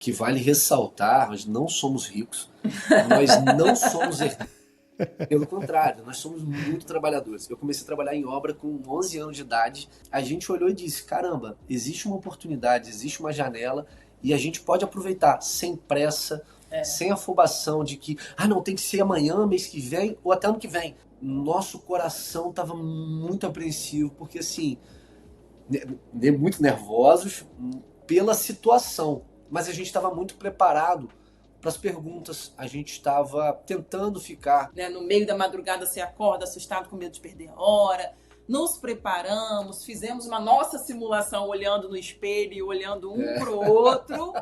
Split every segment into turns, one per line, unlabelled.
Que vale ressaltar, nós não somos ricos, nós não somos herdeiros. Pelo contrário, nós somos muito trabalhadores. Eu comecei a trabalhar em obra com 11 anos de idade. A gente olhou e disse, caramba, existe uma oportunidade, existe uma janela e a gente pode aproveitar sem pressa, sem afobação de que, não, tem que ser amanhã, mês que vem ou até ano que vem. Nosso coração estava muito apreensivo, porque assim, muito nervosos pela situação, mas a gente estava muito preparado para as perguntas. A gente estava tentando ficar...
No meio da madrugada você acorda assustado com medo de perder a hora. Nos preparamos, fizemos uma nossa simulação olhando no espelho e olhando um pro outro.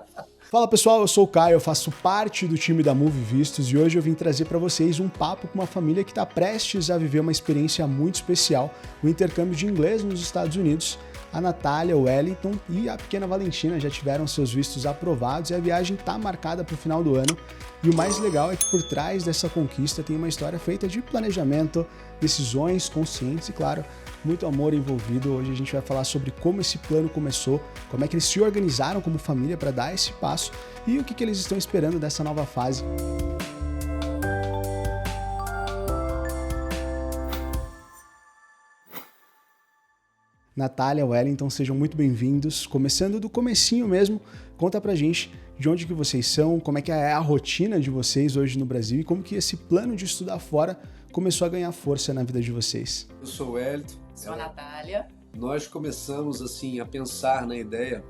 Fala pessoal, eu sou o Caio, eu faço parte do time da Move Vistos e hoje eu vim trazer para vocês um papo com uma família que está prestes a viver uma experiência muito especial, o intercâmbio de inglês nos Estados Unidos. A Natália, o Wellington e a pequena Valentina já tiveram seus vistos aprovados e a viagem está marcada para o final do ano. E o mais legal é que por trás dessa conquista tem uma história feita de planejamento, decisões conscientes e, claro, muito amor envolvido. Hoje a gente vai falar sobre como esse plano começou, como é que eles se organizaram como família para dar esse passo e o que eles estão esperando dessa nova fase. Natália, Wellington, sejam muito bem-vindos. Começando do comecinho mesmo, conta pra gente de onde que vocês são, como é que é a rotina de vocês hoje no Brasil e como que esse plano de estudar fora começou a ganhar força na vida de vocês.
Eu sou o Wellington.
Sou a Natália.
Nós começamos assim a pensar na ideia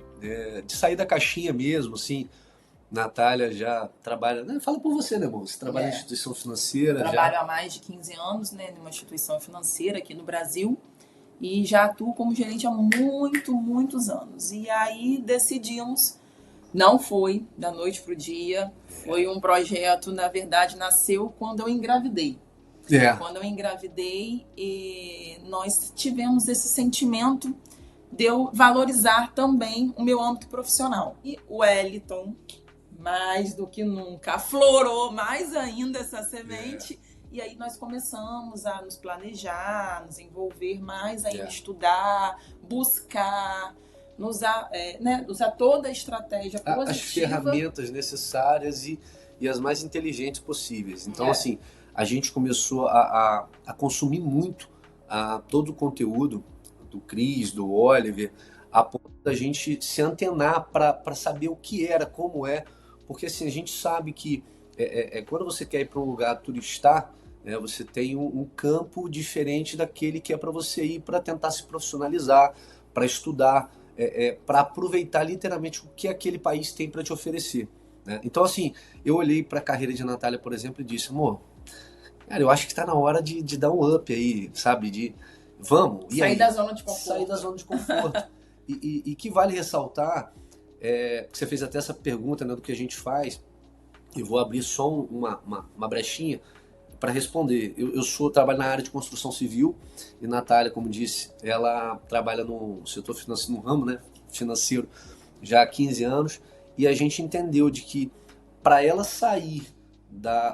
de sair da caixinha mesmo, assim. Natália já trabalha... Fala por você, né, amor? Você trabalha em instituição financeira.
Trabalho há mais de 15 anos, numa instituição financeira aqui no Brasil. E já atuo como gerente há muitos anos. E aí decidimos, não foi da noite para o dia, foi um projeto, na verdade, nasceu quando eu engravidei. Quando eu engravidei, nós tivemos esse sentimento de eu valorizar também o meu âmbito profissional. E o Wellington, mais do que nunca, aflorou mais ainda essa semente. E aí nós começamos a nos planejar, nos envolver mais em estudar, buscar, usar toda a estratégia positiva.
As ferramentas necessárias e as mais inteligentes possíveis. Então, assim, a gente começou a consumir muito todo o conteúdo do Cris, do Oliver, a ponto da gente se antenar para saber o que era, como é. Porque assim, a gente sabe que quando você quer ir para um lugar turistar, você tem um campo diferente daquele que é para você ir para tentar se profissionalizar, para estudar, para aproveitar literalmente o que aquele país tem para te oferecer. Né? Então assim, eu olhei para a carreira de Natália, por exemplo, e disse, amor, cara, eu acho que está na hora de dar um up aí, sabe? Vamos.
Sair da zona de conforto.
Sair da zona de conforto. e que vale ressaltar, que você fez até essa pergunta, né, do que a gente faz, e vou abrir só uma brechinha para responder. Eu trabalho na área de construção civil e Natália, como disse, ela trabalha no setor financeiro, no ramo, né, financeiro já há 15 anos e a gente entendeu de que para ela sair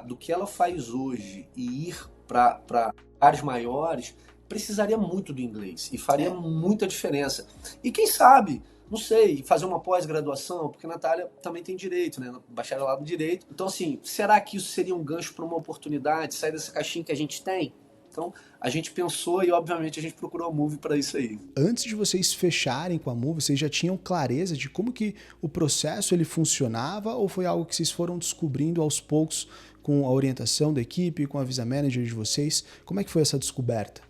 do que ela faz hoje e ir para áreas maiores, precisaria muito do inglês e faria muita diferença. E quem sabe, não sei, fazer uma pós-graduação, porque a Natália também tem direito, né? Bacharelado em direito. Então, assim, será que isso seria um gancho para uma oportunidade, sair dessa caixinha que a gente tem? Então, a gente pensou e, obviamente, a gente procurou a Move para isso aí.
Antes de vocês fecharem com a Move, vocês já tinham clareza de como que o processo ele funcionava ou foi algo que vocês foram descobrindo aos poucos com a orientação da equipe, com a Visa Manager de vocês? Como é que foi essa descoberta?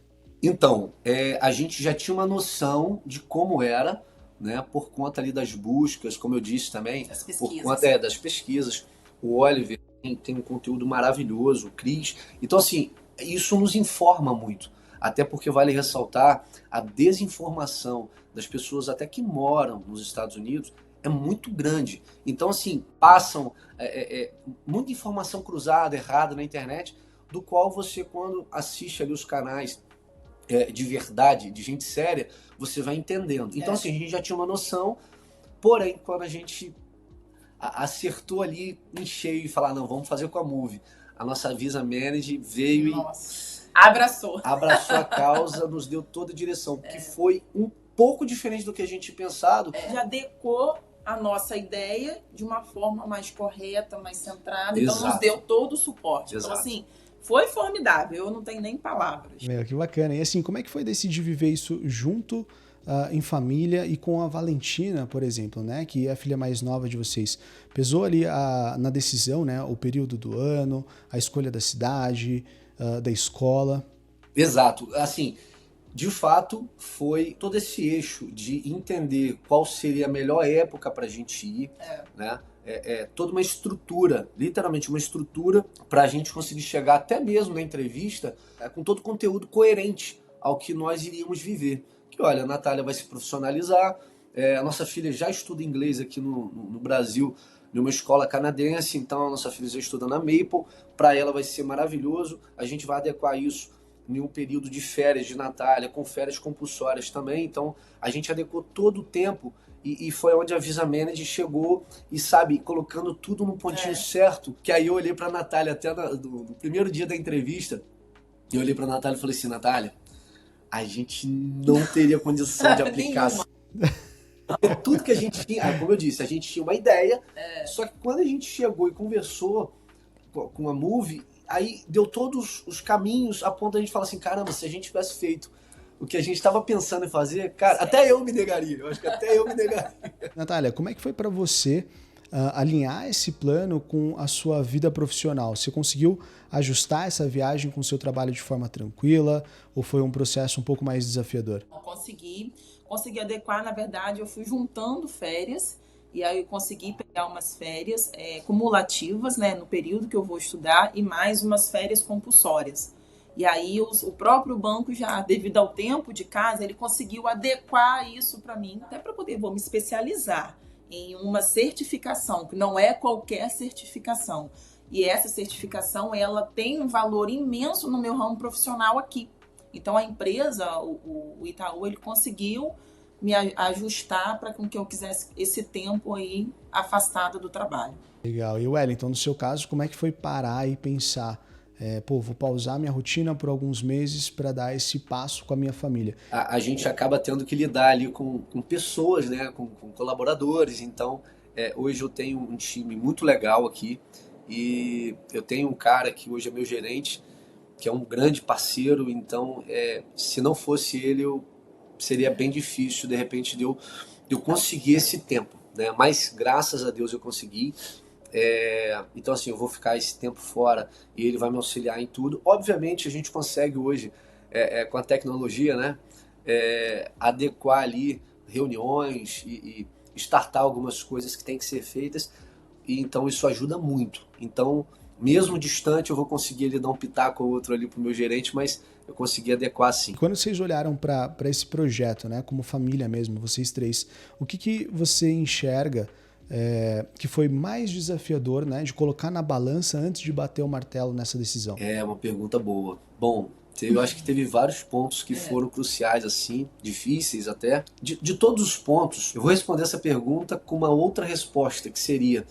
Então, a gente já tinha uma noção de como era, né, por conta ali das buscas, como eu disse também, por conta das pesquisas. O Oliver tem um conteúdo maravilhoso, o Cris. Então, assim, isso nos informa muito. Até porque vale ressaltar a desinformação das pessoas até que moram nos Estados Unidos é muito grande. Então, assim, passam muita informação cruzada, errada na internet, do qual você, quando assiste ali os canais de verdade, de gente séria, você vai entendendo. Então, assim, a gente já tinha uma noção, porém, quando a gente acertou ali em cheio e falar, não, vamos fazer com a Move, a nossa Visa Manager veio e abraçou a causa, nos deu toda a direção, que foi um pouco diferente do que a gente tinha pensado.
Já adequou a nossa ideia de uma forma mais correta, mais centrada.
Exato.
Então, nos deu todo o suporte.
Exato.
Então, assim, foi formidável. Eu não tenho nem palavras.
Meu, que bacana. E assim, como é que foi decidir viver isso junto em família e com a Valentina, por exemplo, né, que é a filha mais nova de vocês? Pesou ali na decisão, né, o período do ano, a escolha da cidade, da escola?
Exato. Assim, de fato, foi todo esse eixo de entender qual seria a melhor época para a gente ir, né? Toda uma estrutura, literalmente uma estrutura, para a gente conseguir chegar até mesmo na entrevista com todo o conteúdo coerente ao que nós iríamos viver. Que olha, a Natália vai se profissionalizar, a nossa filha já estuda inglês aqui no Brasil, numa escola canadense, então a nossa filha já estuda na Maple, para ela vai ser maravilhoso, a gente vai adequar isso em um período de férias de Natália, com férias compulsórias também, então a gente adequou todo o tempo. E foi onde a Visa Manager chegou e, sabe, colocando tudo no pontinho certo. Que aí eu olhei pra Natália até no primeiro dia da entrevista. Eu olhei pra Natália e falei assim, Natália, a gente não teria condição de aplicar. Tudo que a gente tinha, como eu disse, a gente tinha uma ideia. Só que quando a gente chegou e conversou com a Move, aí deu todos os caminhos a ponto de a gente falar assim, caramba, se a gente tivesse feito o que a gente estava pensando em fazer, cara, até eu me negaria. Eu acho que até eu me negaria.
Natália, como é que foi para você alinhar esse plano com a sua vida profissional? Você conseguiu ajustar essa viagem com o seu trabalho de forma tranquila ou foi um processo um pouco mais desafiador?
Consegui adequar, na verdade, eu fui juntando férias e aí eu consegui pegar umas férias cumulativas, né, no período que eu vou estudar e mais umas férias compulsórias. E aí o próprio banco já, devido ao tempo de casa, ele conseguiu adequar isso para mim, até para poder me especializar em uma certificação, que não é qualquer certificação. E essa certificação, ela tem um valor imenso no meu ramo profissional aqui. Então a empresa, o Itaú, ele conseguiu me ajustar para que eu quisesse esse tempo aí afastada do trabalho.
Legal. E Wellington, no seu caso, como é que foi parar e pensar? Vou pausar minha rotina por alguns meses para dar esse passo com a minha família.
A gente acaba tendo que lidar ali com pessoas, né, com colaboradores. Então, hoje eu tenho um time muito legal aqui e eu tenho um cara que hoje é meu gerente, que é um grande parceiro. Então, se não fosse ele, seria bem difícil, de repente, de eu conseguir esse tempo, né? Mas, graças a Deus, eu consegui. Então assim, eu vou ficar esse tempo fora e ele vai me auxiliar em tudo. Obviamente a gente consegue hoje, com a tecnologia, né, adequar ali reuniões e startar algumas coisas que têm que ser feitas, e então isso ajuda muito. Então, mesmo distante, eu vou conseguir ali dar um pitaco ou outro ali pro meu gerente, mas eu consegui adequar sim.
Quando vocês olharam para esse projeto, né, como família mesmo, vocês três, o que você enxerga que foi mais desafiador, né, de colocar na balança antes de bater o martelo nessa decisão?
É uma pergunta boa. Bom, eu acho que teve vários pontos que foram cruciais, assim, difíceis até. De todos os pontos, eu vou responder essa pergunta com uma outra resposta, que seria,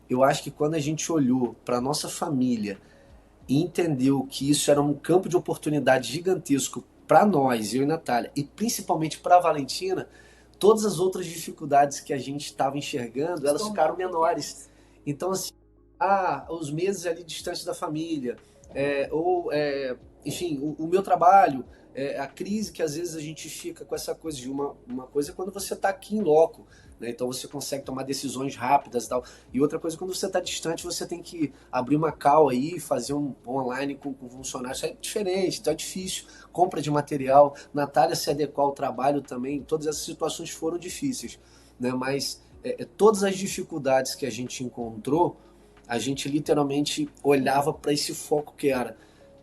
eu acho que quando a gente olhou para nossa família e entendeu que isso era um campo de oportunidade gigantesco para nós, eu e Natália, e principalmente para a Valentina, todas as outras dificuldades que a gente estava enxergando, elas ficaram menores. Então, assim, os meses ali distantes da família, enfim, o meu trabalho, a crise que às vezes a gente fica com essa coisa de uma coisa é quando você está aqui em loco, né? Então você consegue tomar decisões rápidas e tal. E outra coisa, quando você está distante, você tem que abrir uma call aí, fazer um online com funcionários, isso é diferente, então é difícil. Compra de material, Natália se adequar ao trabalho também, todas essas situações foram difíceis, né? Mas todas as dificuldades que a gente encontrou, a gente literalmente olhava para esse foco que era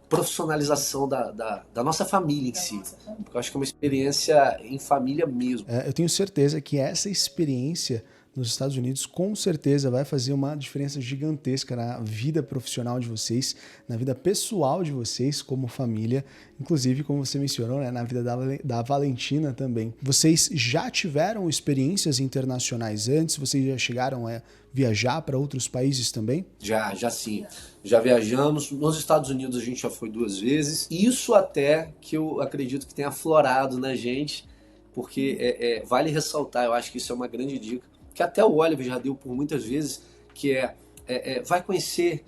profissionalização da nossa família em si. Porque eu acho que é uma experiência em família mesmo.
Eu tenho certeza que essa experiência nos Estados Unidos com certeza vai fazer uma diferença gigantesca na vida profissional de vocês, na vida pessoal de vocês como família, inclusive, como você mencionou, né, na vida da Valentina também. Vocês já tiveram experiências internacionais antes? Vocês já chegaram a viajar para outros países também?
Já sim. Já viajamos. Nos Estados Unidos a gente já foi 2 vezes. Isso até que eu acredito que tenha aflorado na gente, porque vale ressaltar, eu acho que isso é uma grande dica. que até o Oliver já deu por muitas vezes, que vai conhecer,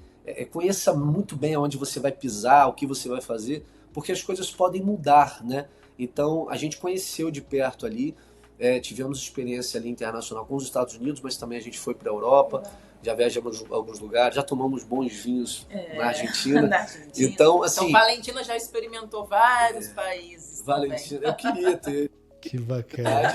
conheça muito bem aonde você vai pisar, o que você vai fazer, porque as coisas podem mudar, né? Então, a gente conheceu de perto ali, tivemos experiência ali internacional com os Estados Unidos, mas também a gente foi para a Europa, já viajamos a alguns lugares, já tomamos bons vinhos na Argentina.
Na Argentina.
Então, assim...
Então, Valentina já experimentou vários países.
Valentina, eu queria ter.
Que bacana.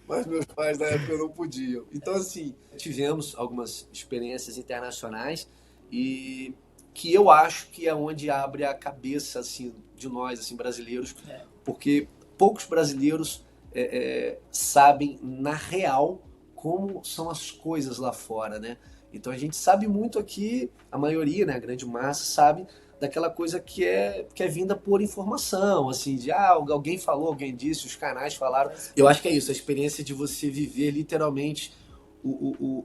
Mas meus pais na época não podiam. Então, assim, tivemos algumas experiências internacionais e que eu acho que é onde abre a cabeça, assim, de nós, assim, brasileiros, porque poucos brasileiros sabem, na real, como são as coisas lá fora, né? Então, a gente sabe muito aqui, a maioria, né, a grande massa, sabe daquela coisa que é vinda por informação, assim, de alguém falou, alguém disse, os canais falaram. Eu acho que é isso, a experiência de você viver literalmente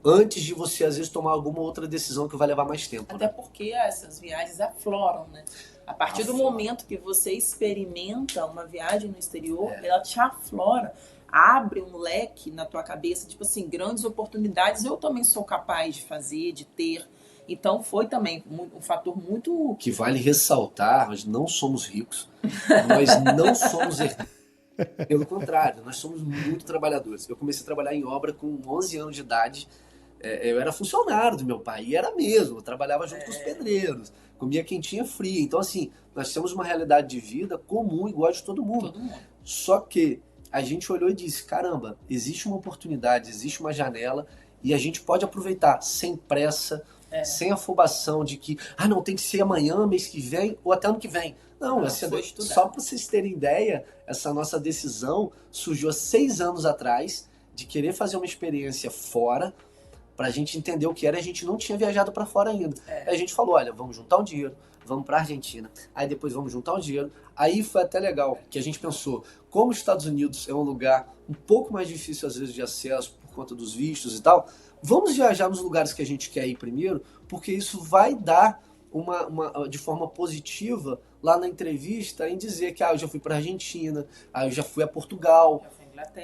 antes de você, às vezes, tomar alguma outra decisão que vai levar mais tempo.
Até porque essas viagens afloram, né? A partir do momento que você experimenta uma viagem no exterior, ela te aflora, abre um leque na tua cabeça, tipo assim, grandes oportunidades eu também sou capaz de fazer, de ter. Então foi também um fator muito...
Que vale ressaltar, nós não somos ricos, nós não somos herdeiros. Pelo contrário, nós somos muito trabalhadores. Eu comecei a trabalhar em obra com 11 anos de idade. Eu era funcionário do meu pai, e era mesmo. Eu trabalhava junto com os pedreiros, comia quentinha fria. Então, assim, nós temos uma realidade de vida comum, igual a de todo mundo. Só que a gente olhou e disse, caramba, existe uma oportunidade, existe uma janela, e a gente pode aproveitar sem pressa, sem afobação de que, não, tem que ser amanhã, mês que vem, ou até ano que vem. Não, só para vocês terem ideia, essa nossa decisão surgiu há 6 anos atrás, de querer fazer uma experiência fora, pra gente entender o que era, a gente não tinha viajado para fora ainda. Aí a gente falou, olha, vamos juntar um dinheiro, vamos pra Argentina, aí depois vamos juntar um dinheiro. Aí foi até legal, que a gente pensou, como os Estados Unidos é um lugar um pouco mais difícil às vezes de acesso, por conta dos vistos e tal, vamos viajar nos lugares que a gente quer ir primeiro, porque isso vai dar de forma positiva lá na entrevista em dizer que eu já fui para a Argentina, eu já fui a Portugal,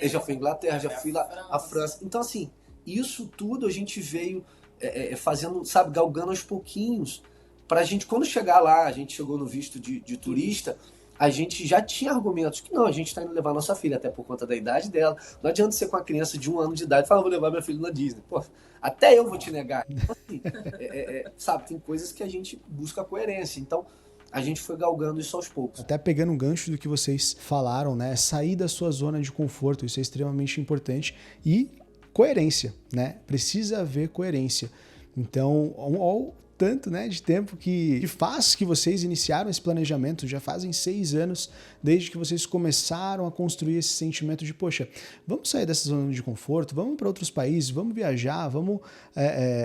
já fui à Inglaterra, já fui lá à França. Então, assim, isso tudo a gente veio fazendo, sabe, galgando aos pouquinhos, para a gente, quando chegar lá, a gente chegou no visto de turista, a gente já tinha argumentos que não, a gente está indo levar nossa filha, até por conta da idade dela. Não adianta ser com uma criança de 1 ano de idade e falar, vou levar minha filha na Disney. Pô, até eu vou te negar. Então, assim, sabe, tem coisas que a gente busca coerência. Então, a gente foi galgando isso aos poucos.
Até pegando um gancho do que vocês falaram, né? Sair da sua zona de conforto, isso é extremamente importante. E coerência, né? Precisa haver coerência. Então, tanto, né, de tempo que faz que vocês iniciaram esse planejamento, já fazem 6 anos desde que vocês começaram a construir esse sentimento de, poxa, vamos sair dessa zona de conforto, vamos para outros países, vamos viajar, vamos...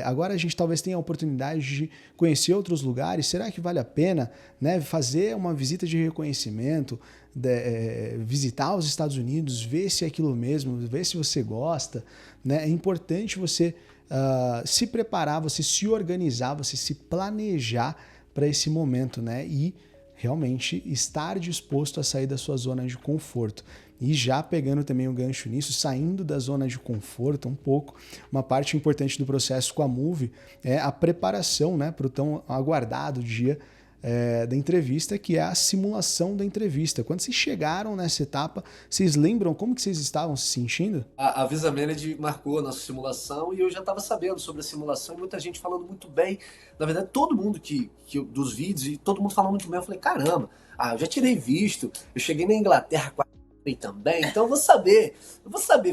agora a gente talvez tenha a oportunidade de conhecer outros lugares, será que vale a pena, né, fazer uma visita de reconhecimento, visitar os Estados Unidos, ver se é aquilo mesmo, ver se você gosta, né? É importante você se preparar, você se organizar, você se planejar para esse momento, né? E realmente estar disposto a sair da sua zona de conforto. E já pegando também o gancho nisso, saindo da zona de conforto um pouco, uma parte importante do processo com a Move é a preparação, né, para o tão aguardado dia da entrevista, que é a simulação da entrevista. Quando vocês chegaram nessa etapa, vocês lembram como que vocês estavam se sentindo?
A Visa Managed marcou a nossa simulação e eu já estava sabendo sobre a simulação e muita gente falando muito bem. Na verdade, todo mundo dos vídeos e todo mundo falando muito bem. Eu falei, caramba, eu já tirei visto, eu cheguei na Inglaterra também, então eu vou saber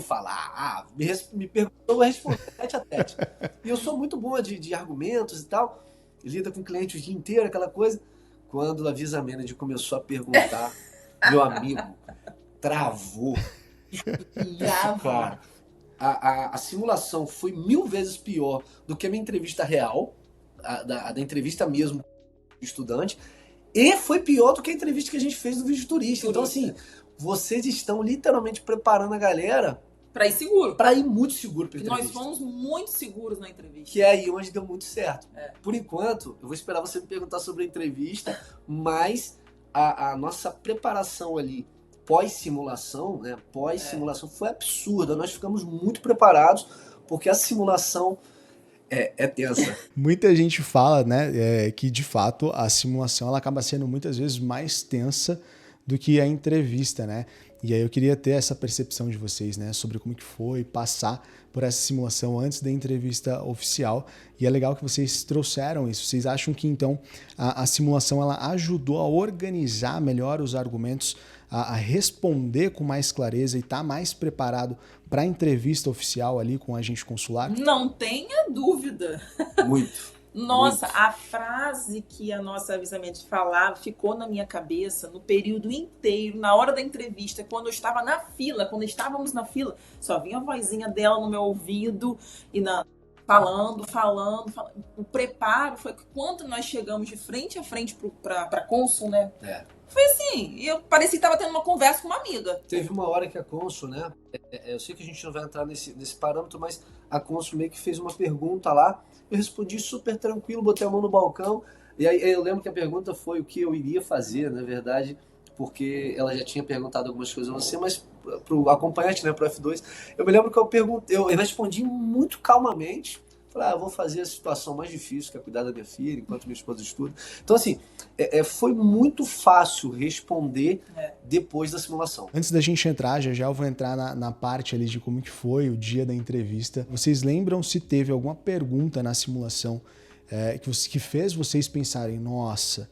falar. Me perguntou, eu vou responder tete a tete. E eu sou muito bom de argumentos e tal. Lida com cliente o dia inteiro, aquela coisa. Quando a Visa Managed começou a perguntar, meu amigo, travou. Cara, a simulação foi 1000 vezes pior do que a minha entrevista real, da entrevista mesmo de estudante, e foi pior do que a entrevista que a gente fez no vídeo turista. Então, assim, vocês estão literalmente preparando a galera
para ir seguro.
Para ir muito seguro para entrevista.
Nós fomos muito seguros na entrevista.
Que é aí onde deu muito certo. Por enquanto, eu vou esperar você me perguntar sobre a entrevista, mas a nossa preparação ali pós-simulação, né? Pós-simulação foi absurda. Nós ficamos muito preparados, porque a simulação é tensa.
Muita gente fala, né, que de fato a simulação ela acaba sendo muitas vezes mais tensa do que a entrevista, né? E aí eu queria ter essa percepção de vocês, né, sobre como que foi passar por essa simulação antes da entrevista oficial. E é legal que vocês trouxeram isso. Vocês acham que então a simulação ela ajudou a organizar melhor os argumentos, a responder com mais clareza e estar mais preparado para a entrevista oficial ali com o agente consular?
Não tenha dúvida.
Muito.
Nossa,
muito.
a frase que a nossa avisamento falava ficou na minha cabeça no período inteiro, na hora da entrevista, quando eu estava na fila, quando estávamos na fila, só vinha a vozinha dela no meu ouvido e falando. O preparo foi que quando nós chegamos de frente a frente para cônsul, né? Foi assim, eu parecia que estava tendo uma conversa com uma amiga.
Teve uma hora que a cônsul, né? Eu sei que a gente não vai entrar nesse parâmetro, mas a cônsul meio que fez uma pergunta lá. Eu respondi super tranquilo, botei a mão no balcão. E aí eu lembro que a pergunta foi o que eu iria fazer, na verdade, porque ela já tinha perguntado algumas coisas a você, mas pro acompanhante, né, pro F2, eu me lembro que eu respondi muito calmamente. Falei, vou fazer a situação mais difícil, que é cuidar da minha filha, enquanto minha esposa estuda. Então, assim, foi muito fácil responder depois da simulação.
Antes da gente entrar, já eu vou entrar na parte ali de como que foi o dia da entrevista. Vocês lembram se teve alguma pergunta na simulação que fez vocês pensarem, nossa,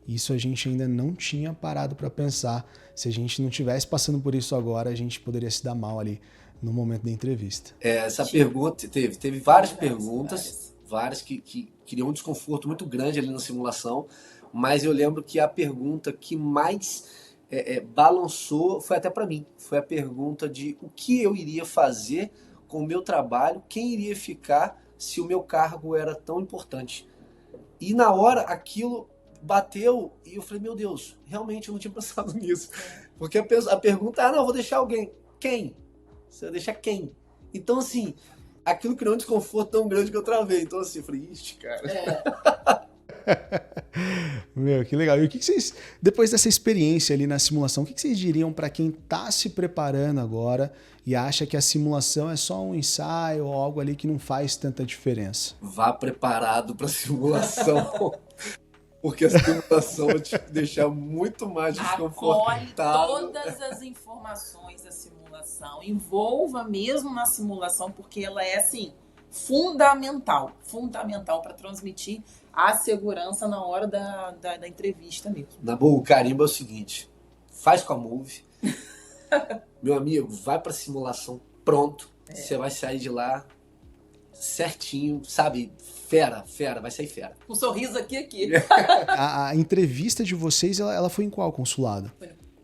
isso a gente ainda não tinha parado para pensar. Se a gente não tivesse passando por isso agora, a gente poderia se dar mal ali no momento da entrevista.
Essa pergunta, teve várias perguntas, várias que criam um desconforto muito grande ali na simulação, mas eu lembro que a pergunta que mais balançou foi até para mim, foi a pergunta de o que eu iria fazer com o meu trabalho, quem iria ficar se o meu cargo era tão importante. E na hora aquilo bateu e eu falei, meu Deus, realmente eu não tinha pensado nisso. Porque a pergunta, não, eu vou deixar alguém. Quem? Você vai deixar quem? Então, assim, aquilo criou um desconforto tão grande que eu travei. Então, assim, eu falei, ixi, cara.
Meu, que legal. E o que vocês, depois dessa experiência ali na simulação, o que vocês diriam para quem está se preparando agora e acha que a simulação é só um ensaio ou algo ali que não faz tanta diferença?
Vá preparado para a simulação. Porque a simulação vai te deixar muito mais desconfortável.
Acolhe todas as informações da simulação. Envolva mesmo na simulação, porque ela é, assim, fundamental para transmitir a segurança na hora da entrevista mesmo.
Na boa, o carimbo é o seguinte, faz com a Move. Meu amigo, vai para a simulação pronto. Você vai sair de lá certinho, sabe? Fera, vai sair fera.
Um sorriso aqui.
A entrevista de vocês, ela foi em qual consulado?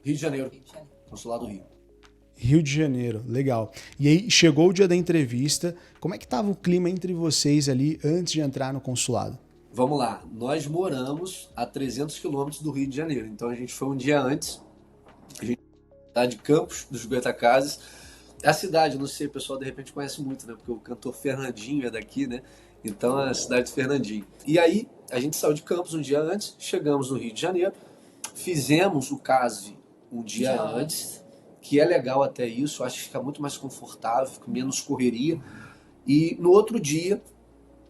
Rio de Janeiro. Consulado Rio.
Rio de Janeiro, legal. E aí, chegou o dia da entrevista, como é que estava o clima entre vocês ali antes de entrar no consulado?
Vamos lá, nós moramos a 300 quilômetros do Rio de Janeiro, então a gente foi um dia antes, a gente tá de Campos, dos Goytacazes. A cidade, não sei, o pessoal de repente conhece muito, né? Porque o cantor Fernandinho é daqui, né? Então é a cidade de Fernandinho. E aí, a gente saiu de Campos um dia antes, chegamos no Rio de Janeiro, fizemos o CASV um dia antes, que é legal até isso, acho que fica muito mais confortável, fica menos correria. E no outro dia,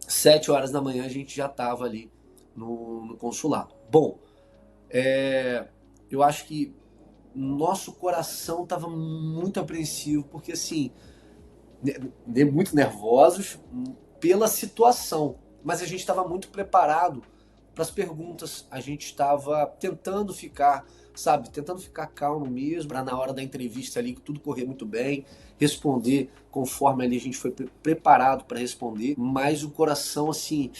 7 horas da manhã, a gente já estava ali no consulado. Bom, eu acho que nosso coração estava muito apreensivo, porque assim, muito nervosos pela situação, mas a gente estava muito preparado para as perguntas, a gente estava tentando ficar calmo mesmo, para na hora da entrevista ali tudo correr muito bem, responder conforme ali a gente foi preparado para responder, mas o coração assim,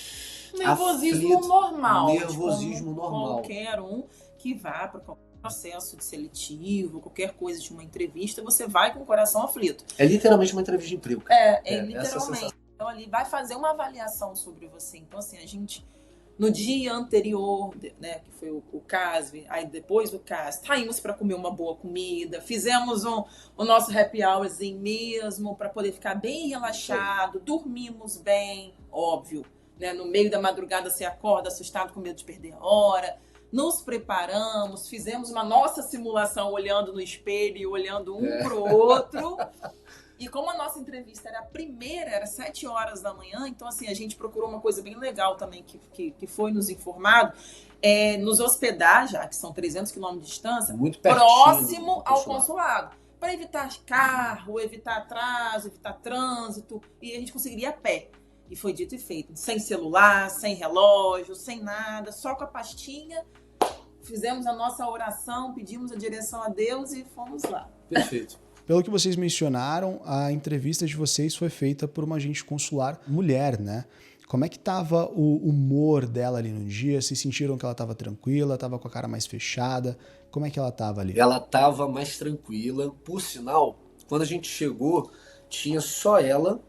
nervosismo aflito, normal,
nervosismo normal.
Qualquer um que vá para qualquer processo de seletivo, qualquer coisa de uma entrevista, você vai com o coração aflito.
É literalmente uma entrevista de emprego.
Literalmente. Então ali vai fazer uma avaliação sobre você. Então assim, a gente no dia anterior, né, que foi o CASV, aí depois do CASV, saímos para comer uma boa comida, fizemos o nosso happy hourzinho mesmo, para poder ficar bem relaxado, dormimos bem, óbvio, né, no meio da madrugada você acorda assustado com medo de perder a hora, nos preparamos, fizemos uma nossa simulação olhando no espelho e olhando um pro outro. E como a nossa entrevista era a primeira, era 7 horas da manhã, então assim, a gente procurou uma coisa bem legal também, que foi nos informado, nos hospedar, já que são 300 quilômetros de distância,
muito
próximo ao consulado, para evitar carro, evitar atraso, evitar trânsito, e a gente conseguiria a pé. E foi dito e feito, sem celular, sem relógio, sem nada, só com a pastinha, fizemos a nossa oração, pedimos a direção a Deus e fomos lá.
Perfeito.
Pelo que vocês mencionaram, a entrevista de vocês foi feita por uma agente consular mulher, né? Como é que estava o humor dela ali no dia? Vocês sentiram que ela estava tranquila, estava com a cara mais fechada? Como é que ela estava ali?
Ela estava mais tranquila. Por sinal, quando a gente chegou, tinha só ela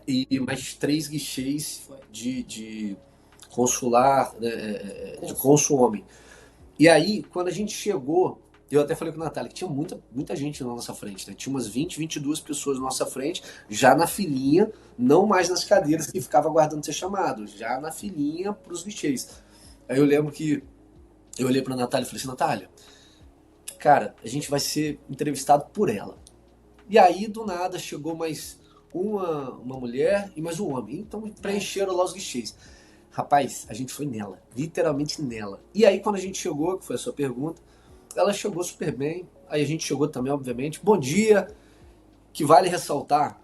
e mais 3 guichês de consular, de cônsul homem. E aí, quando a gente chegou, eu até falei com a Natália que tinha muita gente na nossa frente, né? Tinha umas 20, 22 pessoas na nossa frente, já na filinha, não mais nas cadeiras que ficava aguardando ser chamado, já na filinha para os guichês. Aí eu lembro que eu olhei para a Natália e falei assim, Natália, cara, a gente vai ser entrevistado por ela. E aí, do nada, chegou mais uma mulher e mais um homem. Então, preencheram lá os guichês. Rapaz, a gente foi nela, literalmente nela. E aí, quando a gente chegou, que foi a sua pergunta, ela chegou super bem, aí a gente chegou também, obviamente. Bom dia, que vale ressaltar,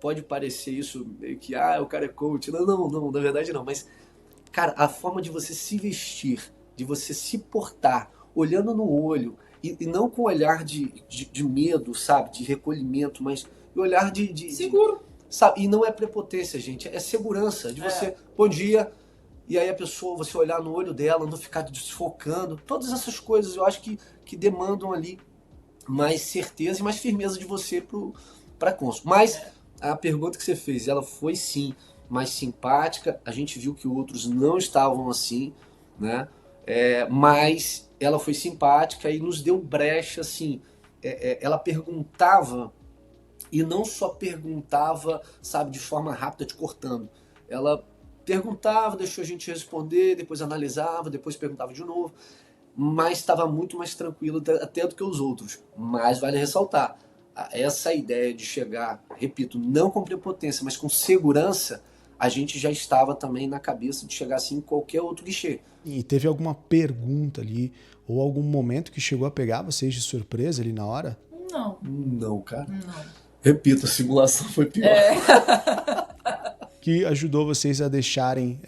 pode parecer isso meio que, o cara é coach. Não, na verdade não. Mas, cara, a forma de você se vestir, de você se portar, olhando no olho, e não com olhar de medo, sabe, de recolhimento, mas olhar de
seguro.
Sabe? E não é prepotência, gente, é segurança, de você, bom dia... E aí a pessoa, você olhar no olho dela, não ficar desfocando. Todas essas coisas eu acho que demandam ali mais certeza e mais firmeza de você para cônsul. Mas a pergunta que você fez, ela foi sim mais simpática. A gente viu que outros não estavam assim, né? Mas ela foi simpática e nos deu brecha, assim. Ela perguntava, e não só perguntava, sabe, de forma rápida, te cortando. Ela perguntava, deixou a gente responder, depois analisava, depois perguntava de novo, mas estava muito mais tranquilo até do que os outros. Mas vale ressaltar, essa ideia de chegar, repito, não com prepotência, mas com segurança, a gente já estava também na cabeça de chegar assim em qualquer outro guichê.
E teve alguma pergunta ali, ou algum momento que chegou a pegar vocês de surpresa ali na hora?
Não.
Não, cara.
Não.
Repito, a simulação foi pior.
Que ajudou vocês a deixarem,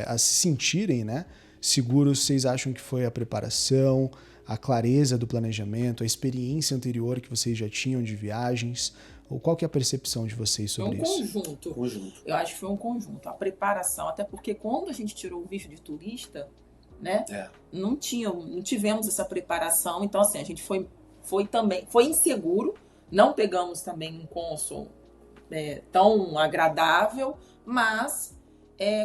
a se sentirem, né, seguros? Vocês acham que foi a preparação, a clareza do planejamento, a experiência anterior que vocês já tinham de viagens? Ou qual que é a percepção de vocês sobre isso?
Foi um conjunto. Eu acho que foi um conjunto. A preparação, até porque quando a gente tirou o visto de turista, né, não tivemos essa preparação. Então, assim, a gente foi inseguro. Não pegamos também um cônsul tão agradável, mas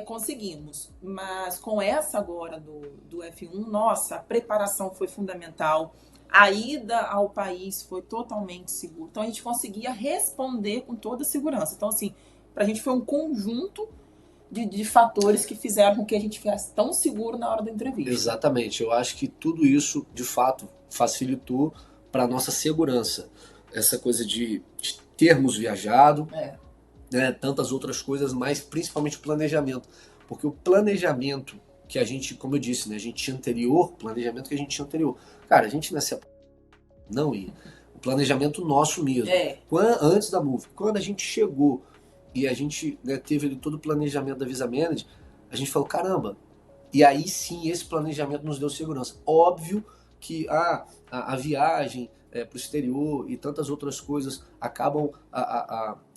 conseguimos. Mas com essa agora do F1, nossa, a preparação foi fundamental. A ida ao país foi totalmente segura. Então a gente conseguia responder com toda segurança. Então, assim, pra gente foi um conjunto de fatores que fizeram com que a gente ficasse tão seguro na hora da entrevista.
Exatamente. Eu acho que tudo isso, de fato, facilitou para nossa segurança. Essa coisa de termos viajado, né, tantas outras coisas, mas principalmente o planejamento. Porque o planejamento que a gente, como eu disse, né, a gente tinha anterior, planejamento que a gente tinha anterior. Cara, a gente não ia. O planejamento nosso mesmo. Antes da Move. Quando a gente chegou e a gente, né, teve ali todo o planejamento da Visa Manage, a gente falou, caramba. E aí sim, esse planejamento nos deu segurança. Óbvio que a viagem para o exterior e tantas outras coisas acabam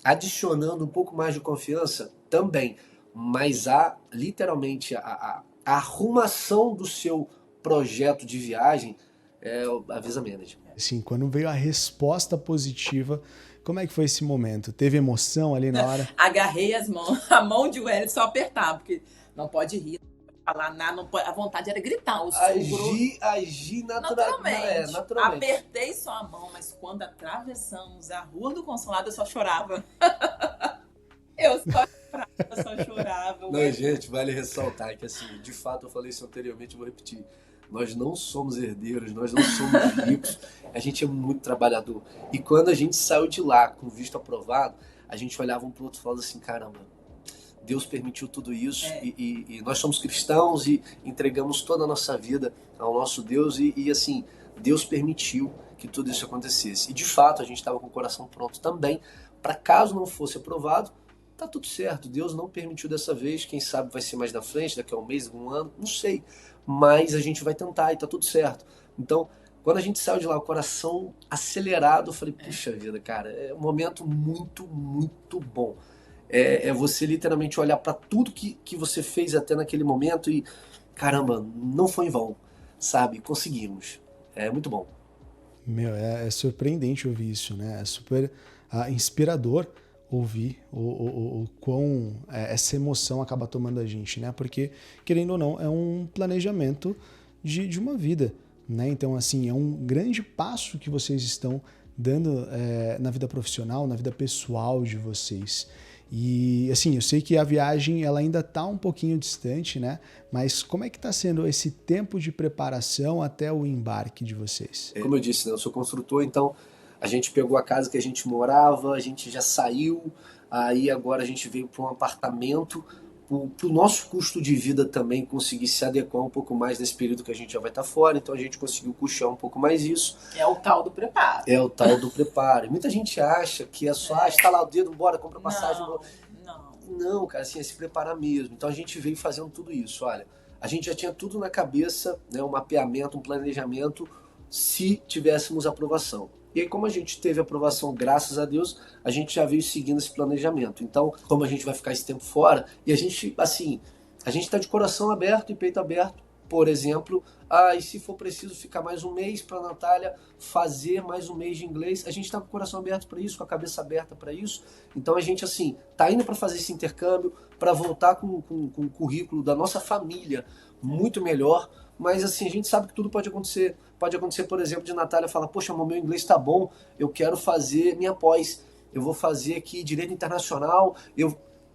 adicionando um pouco mais de confiança também. Mas literalmente a arrumação do seu projeto de viagem é a Visa Manage.
Sim, quando veio a resposta positiva, como é que foi esse momento? Teve emoção ali na hora?
Agarrei as mãos, a mão de Wellington, só apertar, porque não pode rir, não pode falar nada, não pode, a vontade era gritar.
Agir naturalmente. Naturalmente.
Apertei só a mão, mas quando atravessamos a rua do consulado, eu só chorava. Eu só chorava. só chorava.
Não, gente, vale ressaltar que, assim, de fato, eu falei isso anteriormente, vou repetir. Nós não somos herdeiros, nós não somos ricos, a gente é muito trabalhador. E quando a gente saiu de lá com o visto aprovado, a gente olhava um pro outro e falava assim, caramba, Deus permitiu tudo isso e nós somos cristãos e entregamos toda a nossa vida ao nosso Deus e assim, Deus permitiu que tudo isso acontecesse. E de fato, a gente estava com o coração pronto também, para caso não fosse aprovado, tá tudo certo, Deus não permitiu dessa vez, quem sabe vai ser mais na frente, daqui a um mês, um ano, não sei. Mas a gente vai tentar e tá tudo certo. Então, quando a gente saiu de lá, o coração acelerado, eu falei, puxa vida, cara, é um momento muito, muito bom. É você literalmente olhar para tudo que você fez até naquele momento e, caramba, não foi em vão, sabe? Conseguimos. É muito bom.
Meu, é surpreendente ouvir isso, né? É super inspirador ouvir o quão essa emoção acaba tomando a gente, né? Porque, querendo ou não, é um planejamento de uma vida, né? Então, assim, é um grande passo que vocês estão dando na vida profissional, na vida pessoal de vocês. E, assim, eu sei que a viagem ela ainda está um pouquinho distante, né? Mas como é que está sendo esse tempo de preparação até o embarque de vocês?
Como eu disse, né? Eu sou construtor, então a gente pegou a casa que a gente morava, a gente já saiu, aí agora a gente veio para um apartamento, para o nosso custo de vida também conseguir se adequar um pouco mais nesse período que a gente já vai estar fora, então a gente conseguiu custear um pouco mais isso.
É o tal do preparo.
É o tal do preparo. E muita gente acha que é só estalar o dedo, bora, compra passagem. Não, cara, assim, é se preparar mesmo. Então a gente veio fazendo tudo isso, olha, a gente já tinha tudo na cabeça, né, um mapeamento, um planejamento, se tivéssemos aprovação. E aí, como a gente teve aprovação, graças a Deus, a gente já veio seguindo esse planejamento. Então, como a gente vai ficar esse tempo fora, e a gente, assim, a gente está de coração aberto e peito aberto, por exemplo, e se for preciso ficar mais um mês para a Natália fazer mais um mês de inglês, a gente está com o coração aberto para isso, com a cabeça aberta para isso. Então a gente, assim, tá indo para fazer esse intercâmbio, para voltar com o currículo da nossa família muito melhor, mas assim, a gente sabe que tudo pode acontecer. Pode acontecer, por exemplo, de Natália falar, poxa, meu inglês está bom, eu quero fazer minha pós, eu vou fazer aqui Direito Internacional,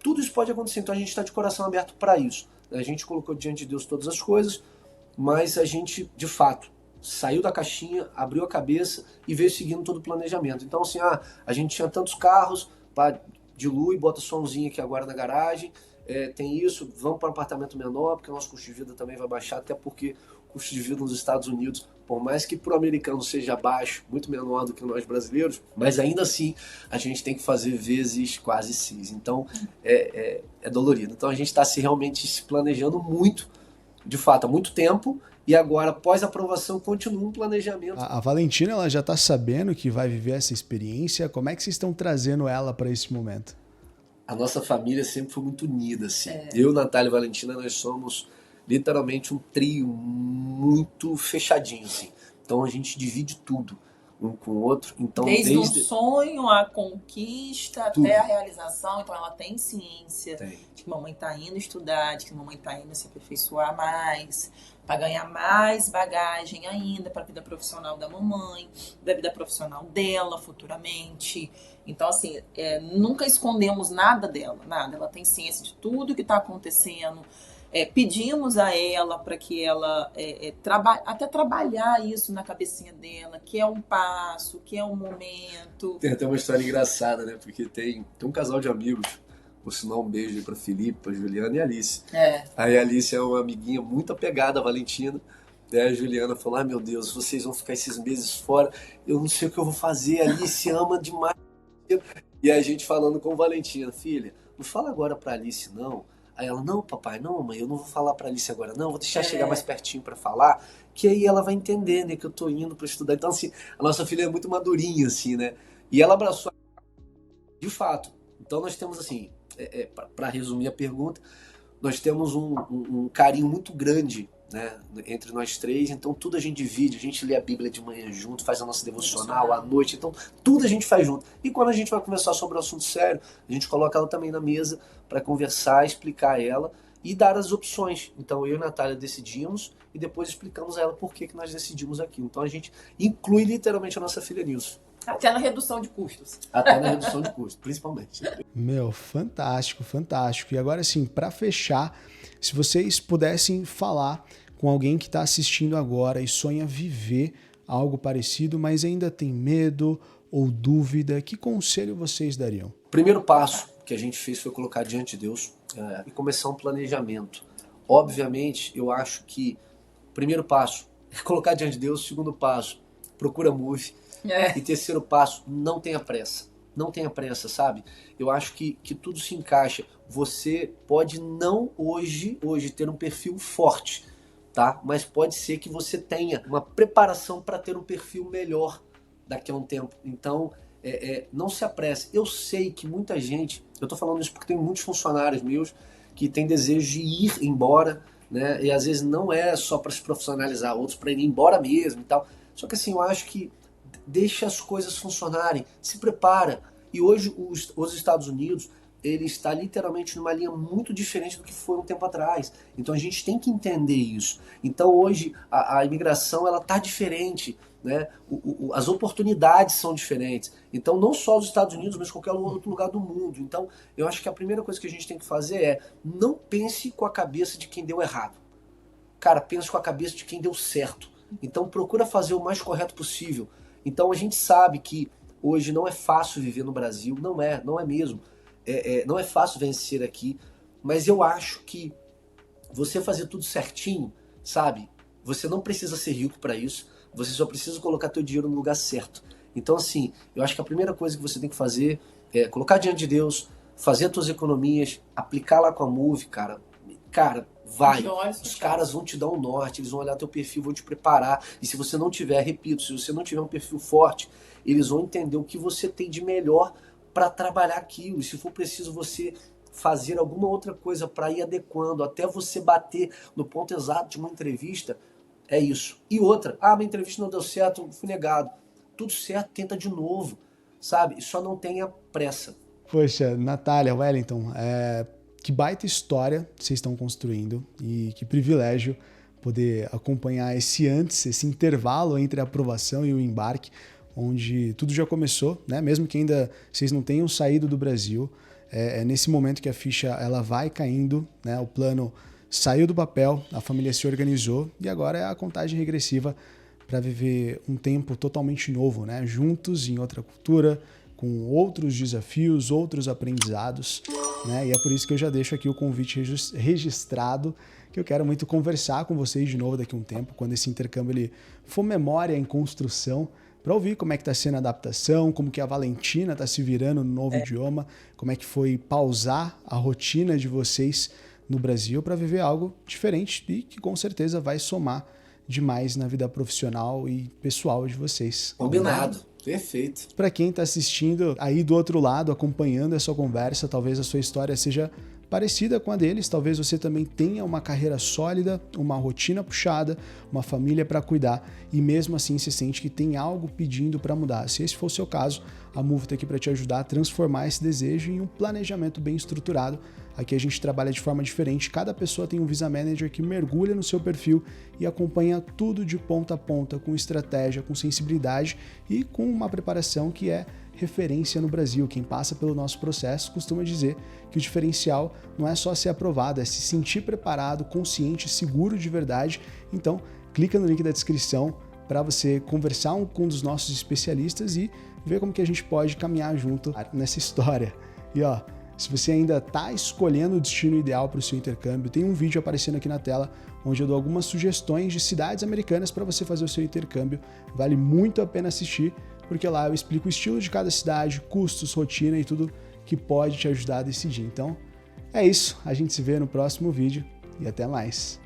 tudo isso pode acontecer, então a gente está de coração aberto para isso. A gente colocou diante de Deus todas as coisas, mas a gente, de fato, saiu da caixinha, abriu a cabeça e veio seguindo todo o planejamento. Então, assim, a gente tinha tantos carros, dilui, bota somzinho aqui agora na garagem, tem isso, vamos para um apartamento menor, porque o nosso custo de vida também vai baixar, até porque o custo de vida nos Estados Unidos, por mais que para o americano seja baixo, muito menor do que nós brasileiros, mas ainda assim a gente tem que fazer vezes quase 6. Então é dolorido. Então a gente está realmente se planejando muito, de fato, há muito tempo, e agora, após a aprovação, continua um planejamento.
A Valentina ela já está sabendo que vai viver essa experiência. Como é que vocês estão trazendo ela para esse momento?
A nossa família sempre foi muito unida, assim. Eu, Natália e Valentina, nós somos literalmente um trio muito fechadinho, assim. Então a gente divide tudo um com o outro. Então,
desde o sonho, a conquista, tudo, até a realização. Então ela tem ciência de que mamãe está indo estudar, de que mamãe está indo se aperfeiçoar mais, para ganhar mais bagagem ainda para a vida profissional da mamãe, da vida profissional dela futuramente. Então, assim, nunca escondemos nada dela, nada. Ela tem ciência de tudo que está acontecendo. Pedimos a ela para que ela até trabalhar isso na cabecinha dela, que é um passo, que é um momento.
Tem até uma história engraçada, né? Porque tem um casal de amigos, vou sinal um beijo aí para Felipe, para Juliana e a Alice. Aí a Alice é uma amiguinha muito apegada à Valentina. Daí a Juliana falou, meu Deus, vocês vão ficar esses meses fora, eu não sei o que eu vou fazer, a Alice ama demais. E a gente falando com Valentina, filha, não fala agora para Alice não. Aí ela, não, papai, não, mamãe, eu não vou falar pra Alice agora, não, vou deixar chegar mais pertinho pra falar, que aí ela vai entender, né, que eu tô indo pra estudar. Então, assim, a nossa filha é muito madurinha, assim, né, e ela abraçou de fato. Então, nós temos, assim, pra resumir a pergunta, nós temos um carinho muito grande, né, entre nós três. Então tudo a gente divide, a gente lê a Bíblia de manhã junto, faz a nossa devocional à noite, então tudo a gente faz junto. E quando a gente vai conversar sobre um assunto sério, a gente coloca ela também na mesa para conversar, explicar a ela e dar as opções. Então eu e a Natália decidimos e depois explicamos a ela por que nós decidimos aquilo. Então a gente inclui literalmente a nossa filha nisso.
Até na redução de custos.
Até na redução de custos, principalmente.
Meu, fantástico, fantástico. E agora sim, para fechar, se vocês pudessem falar com alguém que está assistindo agora e sonha viver algo parecido, mas ainda tem medo ou dúvida, que conselho vocês dariam?
O primeiro passo que a gente fez foi colocar diante de Deus e começar um planejamento. Obviamente, eu acho que o primeiro passo é colocar diante de Deus, o segundo passo, procura Move. E terceiro passo, não tenha pressa. Não tenha pressa, sabe? Eu acho que tudo se encaixa. Você pode não hoje ter um perfil forte, tá? Mas pode ser que você tenha uma preparação para ter um perfil melhor daqui a um tempo. Então, não se apresse. Eu sei que muita gente, eu tô falando isso porque tem muitos funcionários meus que têm desejo de ir embora, né? E às vezes não é só para se profissionalizar, outros para ir embora mesmo e tal. Só que assim, eu acho que deixa as coisas funcionarem, se prepara. E hoje os Estados Unidos, ele está literalmente numa linha muito diferente do que foi um tempo atrás. Então a gente tem que entender isso. Então hoje a imigração ela está diferente, né? As oportunidades são diferentes. Então não só os Estados Unidos, mas qualquer outro lugar do mundo. Então eu acho que a primeira coisa que a gente tem que fazer é não pense com a cabeça de quem deu errado. Cara, pense com a cabeça de quem deu certo. Então procura fazer o mais correto possível. Então a gente sabe que hoje não é fácil viver no Brasil, não é mesmo. Não é fácil vencer aqui, mas eu acho que você fazer tudo certinho, sabe? Você não precisa ser rico para isso, você só precisa colocar teu dinheiro no lugar certo. Então assim, eu acho que a primeira coisa que você tem que fazer é colocar diante de Deus, fazer as tuas economias, aplicar lá com a Move, cara, vai. Os caras vão te dar um norte, eles vão olhar teu perfil, vão te preparar. E se você não tiver, repito, se você não tiver um perfil forte, eles vão entender o que você tem de melhor para trabalhar aquilo. E se for preciso você fazer alguma outra coisa para ir adequando, até você bater no ponto exato de uma entrevista, é isso. E outra, minha entrevista não deu certo, fui negado. Tudo certo, tenta de novo, sabe? E só não tenha pressa.
Poxa, Natália, Wellington, que baita história vocês estão construindo e que privilégio poder acompanhar esse intervalo entre a aprovação e o embarque, onde tudo já começou, né? Mesmo que ainda vocês não tenham saído do Brasil, é nesse momento que a ficha ela vai caindo, né? O plano saiu do papel, a família se organizou e agora é a contagem regressiva para viver um tempo totalmente novo, né? Juntos em outra cultura, com outros desafios, outros aprendizados, né? E é por isso que eu já deixo aqui o convite registrado, que eu quero muito conversar com vocês de novo daqui a um tempo, quando esse intercâmbio ele for memória em construção, para ouvir como é que está sendo a adaptação, como que a Valentina está se virando no novo idioma, como é que foi pausar a rotina de vocês no Brasil para viver algo diferente e que com certeza vai somar demais na vida profissional e pessoal de vocês.
Combinado. Perfeito.
Para quem está assistindo aí do outro lado, acompanhando essa conversa, talvez a sua história seja parecida com a deles, talvez você também tenha uma carreira sólida, uma rotina puxada, uma família para cuidar e mesmo assim se sente que tem algo pedindo para mudar. Se esse for o seu caso, a Move está aqui para te ajudar a transformar esse desejo em um planejamento bem estruturado. Aqui a gente trabalha de forma diferente, cada pessoa tem um Visa Manager que mergulha no seu perfil e acompanha tudo de ponta a ponta, com estratégia, com sensibilidade e com uma preparação que é referência no Brasil. Quem passa pelo nosso processo costuma dizer que o diferencial não é só ser aprovado, é se sentir preparado, consciente, seguro de verdade. Então, clica no link da descrição para você conversar com um dos nossos especialistas e ver como que a gente pode caminhar junto nessa história. E se você ainda está escolhendo o destino ideal para o seu intercâmbio, tem um vídeo aparecendo aqui na tela onde eu dou algumas sugestões de cidades americanas para você fazer o seu intercâmbio. Vale muito a pena assistir, porque lá eu explico o estilo de cada cidade, custos, rotina e tudo que pode te ajudar a decidir. Então, é isso. A gente se vê no próximo vídeo e até mais.